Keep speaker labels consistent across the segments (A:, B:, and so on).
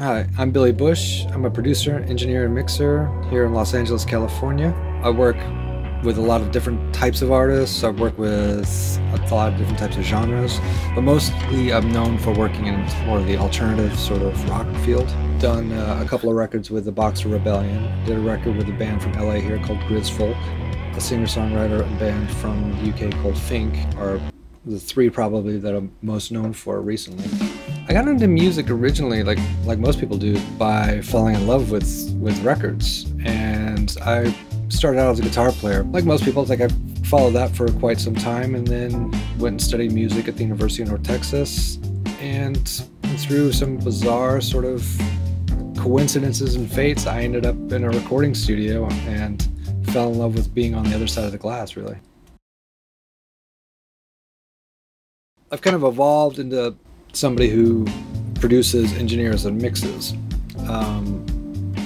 A: Hi, I'm Billy Bush. I'm a producer, engineer, and mixer here in Los Angeles, California. I work with a lot of different types of artists. I work with a lot of different types of genres, but mostly I'm known for working in more of the alternative sort of rock field. Done a couple of records with the Boxer Rebellion. Did a record with a band from LA here called Grizz Folk. A singer-songwriter and band from the UK called Fink are the three probably that I'm most known for recently. I got into music originally, like most people do, by falling in love with records. And I started out as a guitar player. Like most people, I followed that for quite some time and then went and studied music at the University of North Texas. And through some bizarre sort of coincidences and fates, I ended up in a recording studio and fell in love with being on the other side of the glass, really. I've kind of evolved into somebody who produces, engineers, and mixes.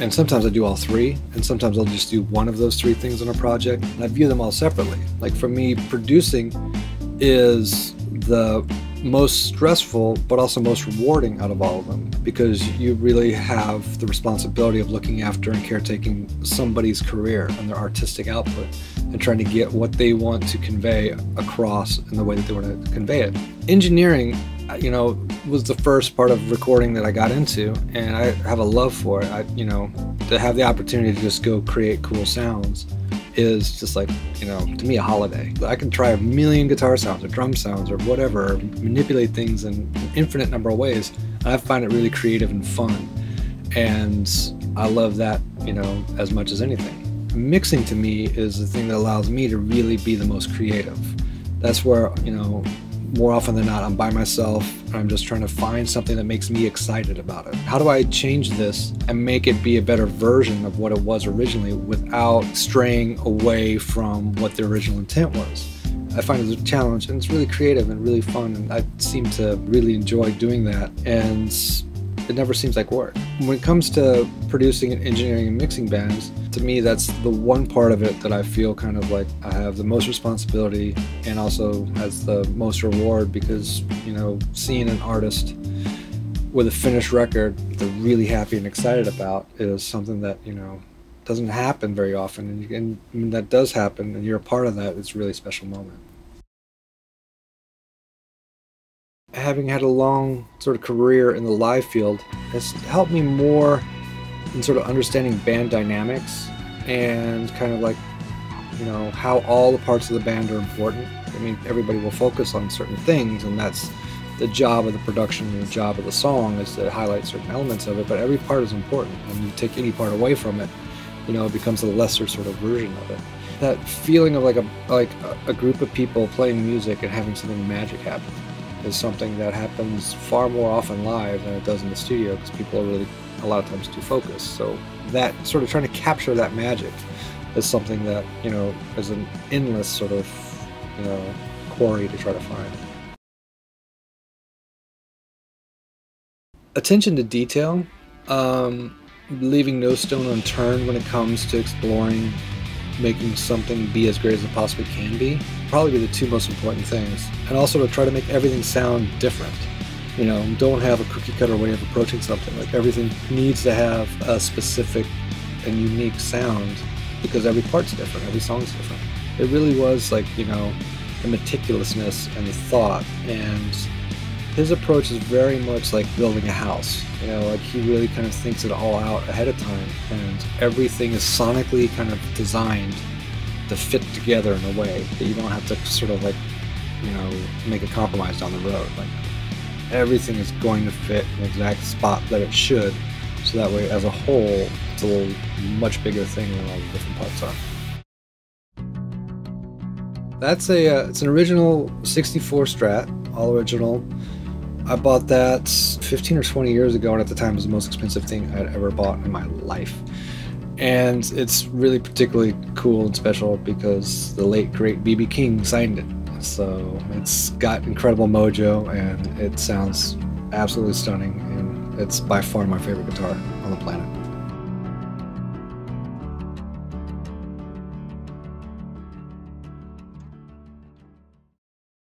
A: And sometimes I do all three, and sometimes I'll just do one of those three things on a project, and I view them all separately. Like for me, producing is the most stressful, but also most rewarding out of all of them, because you really have the responsibility of looking after and caretaking somebody's career and their artistic output and trying to get what they want to convey across in the way that they want to convey it. Engineering, was the first part of recording that I got into, and I have a love for it. To have the opportunity to just go create cool sounds is just like, to me, a holiday. I can try a million guitar sounds or drum sounds or whatever, or manipulate things in an infinite number of ways. And I find it really creative and fun. And I love that, as much as anything. Mixing to me is the thing that allows me to really be the most creative. That's where, more often than not, I'm by myself and I'm just trying to find something that makes me excited about it. How do I change this and make it be a better version of what it was originally without straying away from what the original intent was? I find it a challenge, and it's really creative and really fun, and I seem to really enjoy doing that, and it never seems like work. When it comes to producing and engineering and mixing bands, to me that's the one part of it that I feel kind of like I have the most responsibility and also has the most reward, because seeing an artist with a finished record that they're really happy and excited about is something that doesn't happen very often, and when that does happen and you're a part of that, it's a really special moment. Having had a long sort of career in the live field has helped me more in sort of understanding band dynamics and kind of like, how all the parts of the band are important. I mean, everybody will focus on certain things, and that's the job of the production and the job of the song is to highlight certain elements of it, but every part is important. When you take any part away from it, it becomes a lesser sort of version of it. That feeling of like a group of people playing music and having something magic happen is something that happens far more often live than it does in the studio, because people are really a lot of times too focused. So that sort of trying to capture that magic is something that is an endless sort of quarry to try to find. Attention to detail, leaving no stone unturned when it comes to exploring making something be as great as it possibly can be, probably be the two most important things. And also to try to make everything sound different. Don't have a cookie cutter way of approaching something. Like everything needs to have a specific and unique sound, because every part's different, every song's different. It really was like, the meticulousness and the thought, and his approach is very much like building a house. Like he really kind of thinks it all out ahead of time, and everything is sonically kind of designed to fit together in a way that you don't have to sort of like, make a compromise down the road. Like everything is going to fit in the exact spot that it should, so that way as a whole it's a much bigger thing than all the different parts are. That's it's an original 64 Strat, all original. I bought that 15 or 20 years ago, and at the time it was the most expensive thing I'd ever bought in my life. And it's really particularly cool and special because the late great B.B. King signed it. So it's got incredible mojo, and it sounds absolutely stunning, and it's by far my favorite guitar on the planet.